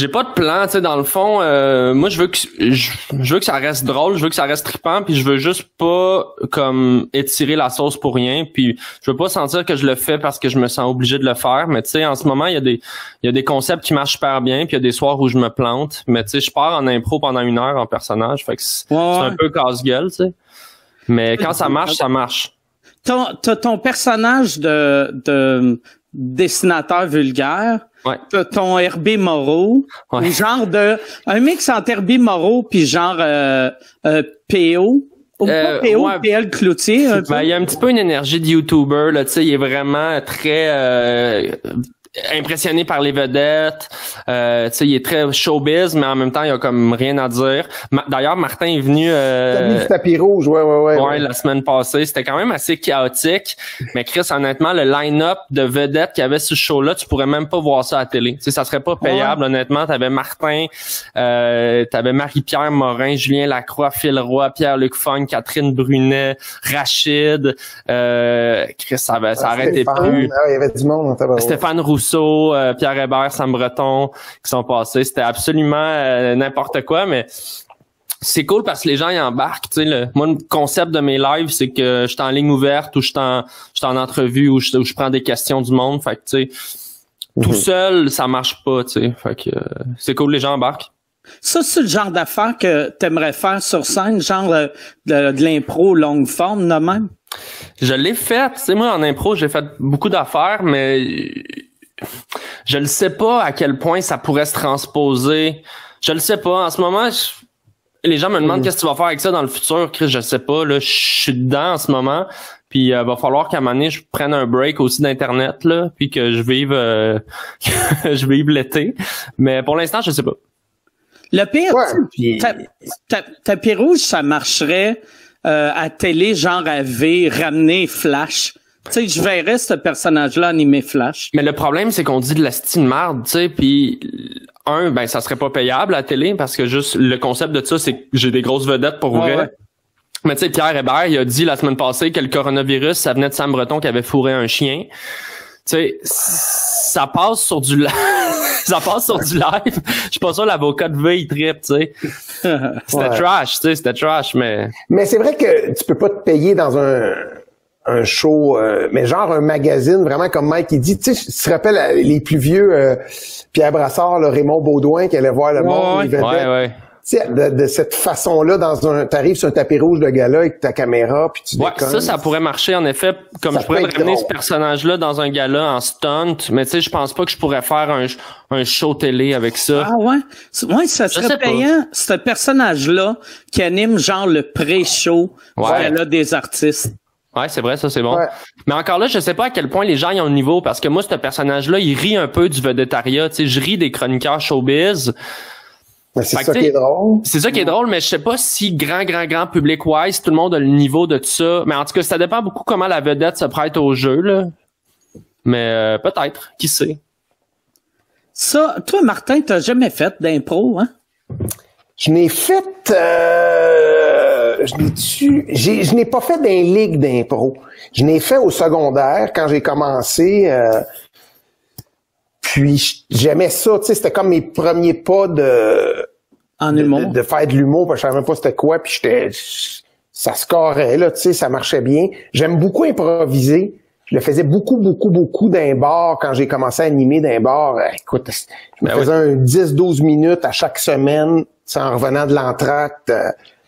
J'ai pas de plan, tu sais, dans le fond, moi je veux que ça reste drôle, je veux que ça reste trippant, puis je veux juste pas comme étirer la sauce pour rien, puis je veux pas sentir que je le fais parce que je me sens obligé de le faire, mais tu sais, en ce moment, il y a des concepts qui marchent super bien, puis il y a des soirs où je me plante, mais tu sais, je pars en impro pendant 1 heure en personnage, fait que c'est un peu casse-gueule, tu sais. Mais quand ça marche, ça marche. Ton personnage de dessinateur vulgaire, ouais. T'as ton Herbie Moreau, ouais. Genre un mix entre Herbie Moreau puis genre PO. Ou pas PO, ouais. PL Cloutier. Il y a un petit peu une énergie de YouTuber, là, tu sais, il est vraiment très impressionné par les vedettes, tu sais, il est très showbiz, mais en même temps, il a comme rien à dire. D'ailleurs, Martin est venu du tapis rouge, ouais, la semaine passée. C'était quand même assez chaotique, mais Chris, honnêtement, le line-up de vedettes qu'il y avait sur ce show-là, tu pourrais même pas voir ça à la télé. Tu sais, ça serait pas payable, honnêtement. T'avais Martin, t'avais Marie-Pierre Morin, Julien Lacroix, Phil Roy, Pierre-Luc Funk, Catherine Brunet, Rachid, Chris, ça arrêtait plus. Il y avait du monde. Stéphane Rousseau, Pierre Hébert, Sam Breton qui sont passés. C'était absolument n'importe quoi, mais c'est cool parce que les gens y embarquent. Tu sais, moi, le concept de mes lives, c'est que je suis en ligne ouverte ou je suis en entrevue ou je prends des questions du monde. Fait que tu sais, tout seul, ça marche pas. Tu sais, fait que c'est cool, les gens embarquent. Ça, c'est le genre d'affaires que t'aimerais faire sur scène, genre de l'impro longue forme, de même? Je l'ai fait. Tu sais, moi, en impro, j'ai fait beaucoup d'affaires, mais je ne sais pas à quel point ça pourrait se transposer. Je le sais pas. En ce moment, les gens me demandent qu'est-ce que tu vas faire avec ça dans le futur. Chris, je sais pas. Là, je suis dedans en ce moment. Puis va falloir qu'à un moment donné, je prenne un break aussi d'Internet, là, puis que je vive je vive l'été. Mais pour l'instant, je sais pas. Le pire, tapis rouge, ça marcherait à télé, genre à V, ramener Flash. Tu sais, je verrais ce personnage-là animer Flash. Mais le problème, c'est qu'on dit de la style marde, tu sais, puis ça serait pas payable à la télé parce que juste le concept de ça, c'est que j'ai des grosses vedettes pour vrai. Ouais. Mais tu sais, Pierre Hébert, il a dit la semaine passée que le coronavirus, ça venait de Sam Breton qui avait fourré un chien. Tu sais, ça passe sur du live. Ça passe sur du live. Je suis pas sûr l'avocat de V, il trippe, tu sais. C'était trash, tu sais, c'était trash, mais... Mais c'est vrai que tu peux pas te payer dans un show, mais genre un magazine, vraiment comme Mike il dit, tu sais, tu te rappelles les plus vieux, Pierre Brassard, là, Raymond Baudouin qui allait voir le monde, ouais. Tu sais, de cette façon-là, t'arrives sur un tapis rouge de gala avec ta caméra, puis tu déconnes. Ça pourrait marcher, en effet, comme je pourrais ramener ce personnage-là dans un gala en stunt, mais tu sais, je pense pas que je pourrais faire un show télé avec ça. Ah ouais? Ouais, ça serait payant, ce personnage-là qui anime genre le pré-show du gala des artistes. Ouais, c'est vrai, ça, c'est bon. Ouais. Mais encore là, je sais pas à quel point les gens y ont le niveau, parce que moi, ce personnage-là, il rit un peu du vedettariat, tu sais, je ris des chroniqueurs showbiz. Mais c'est ça qui est drôle. C'est ça qui est drôle, mais je sais pas si grand public-wise, tout le monde a le niveau de tout ça. Mais en tout cas, ça dépend beaucoup comment la vedette se prête au jeu, là. Mais peut-être, qui sait. Ça, toi, Martin, t'as jamais fait d'impro, hein? Je n'ai fait... je n'ai pas fait dans ligue d'impro. Je n'ai fait au secondaire quand j'ai commencé... Puis j'aimais ça, tu sais, c'était comme mes premiers pas de faire de l'humour, parce que je savais même pas c'était quoi, puis ça scorait là, tu sais, ça marchait bien. J'aime beaucoup improviser. Je le faisais beaucoup d'un bar quand j'ai commencé à animer d'un bar. Écoute, je me faisais un 10-12 minutes à chaque semaine, en revenant de l'entracte,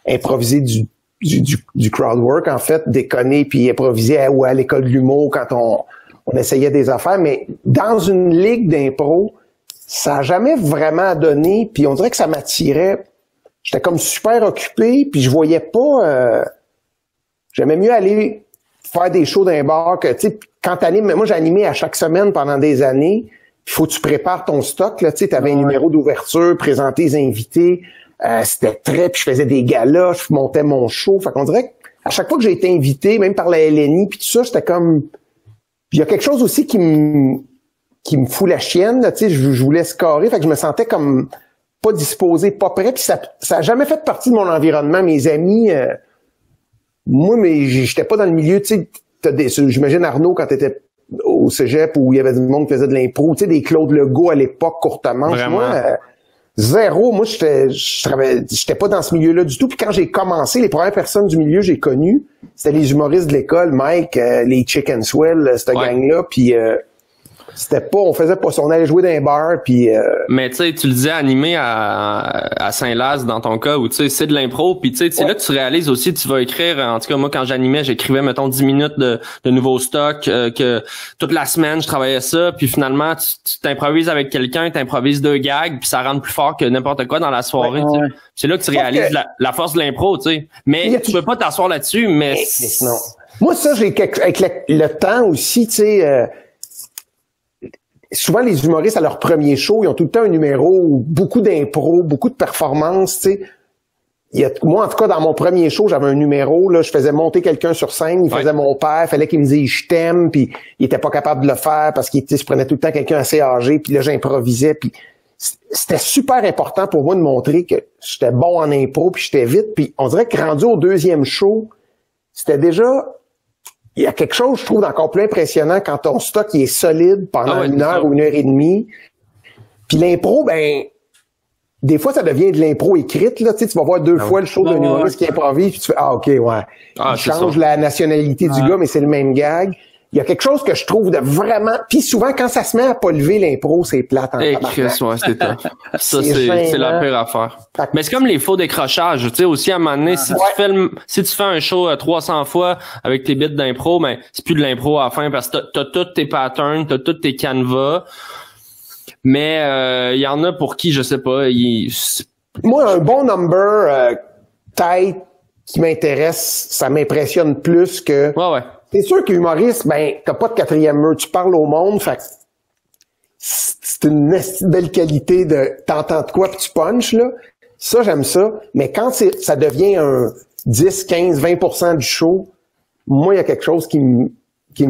improviser du crowd work, en fait, déconner puis improviser à l'école de l'humour quand on essayait des affaires, mais dans une ligue d'impro, ça a jamais vraiment donné, puis on dirait que ça m'attirait. J'étais comme super occupé, puis je voyais pas... j'aimais mieux aller faire des shows d'un bar que, tu sais, quand t'animes... Moi, j'ai animé à chaque semaine pendant des années, il faut que tu prépares ton stock, là, tu sais, t'avais un numéro d'ouverture, présenter les invités, c'était puis je faisais des galas, je montais mon show, fait qu'on dirait qu'à chaque fois que j'ai été invité, même par la LNI, puis tout ça, j'étais comme... Puis il y a quelque chose aussi qui me fout la chienne, là, tu sais, je voulais scorer, fait que je me sentais comme pas disposé, pas prêt, puis ça a jamais fait partie de mon environnement. Mes amis, moi, mais j'étais pas dans le milieu, tu sais, j'imagine Arnaud quand t'étais au cégep où il y avait du monde qui faisait de l'impro, tu sais, des Claude Legault à l'époque, courtement. Moi, Zéro. Moi, j'étais pas dans ce milieu-là du tout. Puis quand j'ai commencé, les premières personnes du milieu que j'ai connues, c'était les humoristes de l'école, Mike, les Chicken Swell, cette gang-là. Puis c'était pas, on faisait pas ça. On allait jouer dans un bar, puis... Mais tu sais, tu le disais animé à Saint-Laz dans ton cas, où tu sais, c'est de l'impro, puis tu sais, c'est là que tu réalises aussi, tu vas écrire, en tout cas moi quand j'animais, j'écrivais mettons 10 minutes de nouveaux stocks, que toute la semaine je travaillais ça, puis finalement tu t'improvises avec quelqu'un, t'improvises 2 gags, puis ça rentre plus fort que n'importe quoi dans la soirée. Ouais. C'est là que tu réalises la force de l'impro, tu sais. Mais tu peux pas t'asseoir là-dessus, mais... Non. Moi ça, avec le temps aussi, tu sais... souvent, les humoristes, à leur premier show, ils ont tout le temps un numéro, beaucoup d'impro, beaucoup de performances, tu sais. Moi, en tout cas, dans mon premier show, j'avais un numéro, là, je faisais monter quelqu'un sur scène, il faisait mon père, fallait qu'il me dise « je t'aime », puis il était pas capable de le faire parce qu'il se prenait tout le temps quelqu'un assez âgé, puis là, j'improvisais, puis c'était super important pour moi de montrer que j'étais bon en impro, puis j'étais vite, puis on dirait que rendu au deuxième show, c'était déjà... Il y a quelque chose, je trouve, d'encore plus impressionnant quand ton stock il est solide pendant 1 heure ou 1 heure et demie. Puis l'impro, ben, des fois, ça devient de l'impro écrite, là. Tu sais, tu vas voir 2 fois le show d'un humoriste qui improvise, puis tu fais, OK, ouais. Il change la nationalité du gars, mais c'est le même gag. Il y a quelque chose que je trouve de vraiment... Puis souvent, quand ça se met à pas lever l'impro, c'est plate en tabarnak. C'est top. Ça, c'est la pire affaire. Mais c'est comme les faux décrochages. Tu sais, aussi, à un moment donné, si tu fais un show 300 fois avec tes bits d'impro, ben, c'est plus de l'impro à la fin parce que t'as tous tes patterns, t'as tous tes canevas. Mais il y en a pour qui, je sais pas, moi, un bon number tight qui m'intéresse, ça m'impressionne plus que... Ouais. C'est sûr qu'humoriste, ben, t'as pas de 4e mur, tu parles au monde, fait c'est une belle qualité de t'entends de quoi pis tu punches, là. Ça, j'aime ça. Mais quand ça devient un 10, 15, 20% du show, moi, il y a quelque chose qui me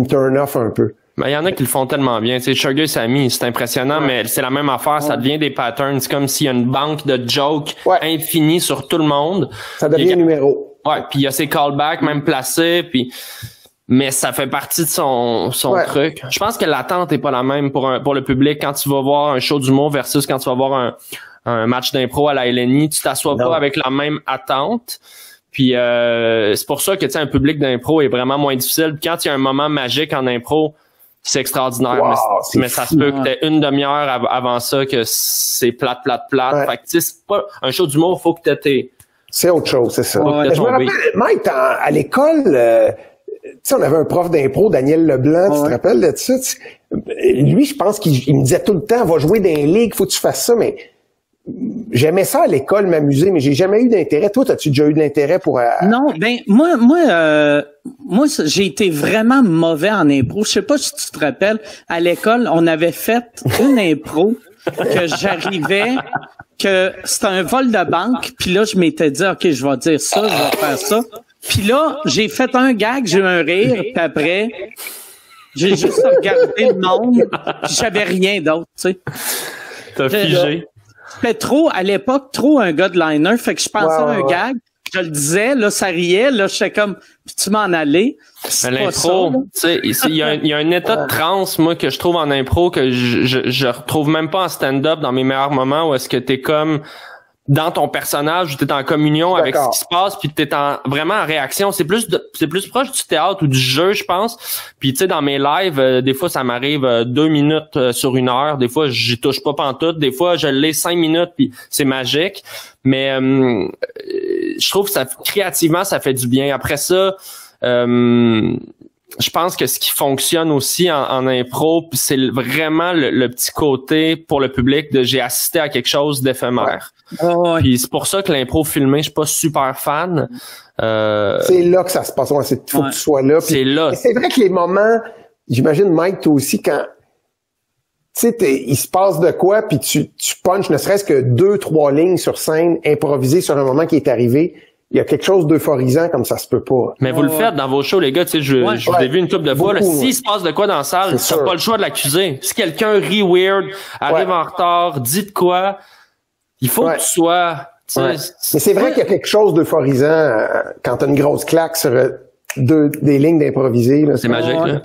turn off un peu. Ben, il y en a qui le font tellement bien. Tu sais, Sugar Sammy, c'est impressionnant, mais c'est la même affaire. Ça devient des patterns. C'est comme s'il y a une banque de jokes infinie sur tout le monde. Ça devient un numéro. Ouais, puis il y a ses callbacks même placés, puis... Mais ça fait partie de son truc. Je pense que l'attente est pas la même pour le public quand tu vas voir un show d'humour versus quand tu vas voir un match d'impro à la LNI. Tu t'assois pas avec la même attente. Puis c'est pour ça que tu sais un public d'impro est vraiment moins difficile. Puis quand il y a un moment magique en impro, c'est extraordinaire. Wow, mais ça se peut que t'aies 1 demi-heure avant ça que c'est plate. Ouais. Fait que tu sais, c'est pas un show d'humour, faut que t'aies C'est autre chose, c'est ça. Je me rappelle, Mike, à l'école... tu sais, on avait un prof d'impro, Daniel Leblanc, tu te rappelles de ça? Lui, je pense qu'il me disait tout le temps, va jouer dans les ligues, faut que tu fasses ça, mais j'aimais ça à l'école, m'amuser, mais j'ai jamais eu d'intérêt. Toi, as-tu déjà eu de l'intérêt pour... Non, ben, moi, j'ai été vraiment mauvais en impro. Je sais pas si tu te rappelles, à l'école, on avait fait une impro que j'arrivais, que c'était un vol de banque, puis là, je m'étais dit, OK, je vais dire ça, je vais faire ça. Puis là, j'ai fait un gag, j'ai eu un rire, puis après, j'ai juste regardé le monde, puis j'avais rien d'autre, tu sais. T'as figé. C'était trop, à l'époque, trop un gars de liner, fait que je pensais à un gag, je le disais, là, ça riait, là, j'étais comme, tu m'en allais. L'impro, tu sais, il y a un état de transe, moi, que je trouve en impro, que je retrouve même pas en stand-up dans mes meilleurs moments, où est-ce que t'es comme... dans ton personnage, t'es en communion avec ce qui se passe, puis t'es vraiment en réaction. C'est plus proche du théâtre ou du jeu, je pense. Puis tu sais, dans mes lives, des fois ça m'arrive 2 minutes sur 1 heure. Des fois j'y touche pas pantoute. Des fois je l'ai 5 minutes, puis c'est magique. Mais je trouve que ça créativement ça fait du bien. Après ça, je pense que ce qui fonctionne aussi en impro, c'est vraiment le petit côté pour le public de j'ai assisté à quelque chose d'éphémère. Puis c'est pour ça que l'impro filmé, je suis pas super fan. C'est là que ça se passe. Faut que tu sois là. C'est là. C'est vrai que les moments, j'imagine Mike, toi aussi, quand tu sais, il se passe de quoi, puis tu punches ne serait-ce que 2-3 lignes sur scène, improvisées sur un moment qui est arrivé. Il y a quelque chose d'euphorisant comme ça se peut pas. Mais vous le faites dans vos shows, les gars. Tu sais, je vous ai vu une couple de fois. S'il se passe de quoi dans la salle, tu n'as pas le choix de l'accuser. Si quelqu'un rit weird, arrive en retard, dit de quoi, il faut que tu sois... Mais c'est vrai qu'il y a quelque chose d'euphorisant quand t'as une grosse claque sur des lignes d'improviser. C'est magique, là.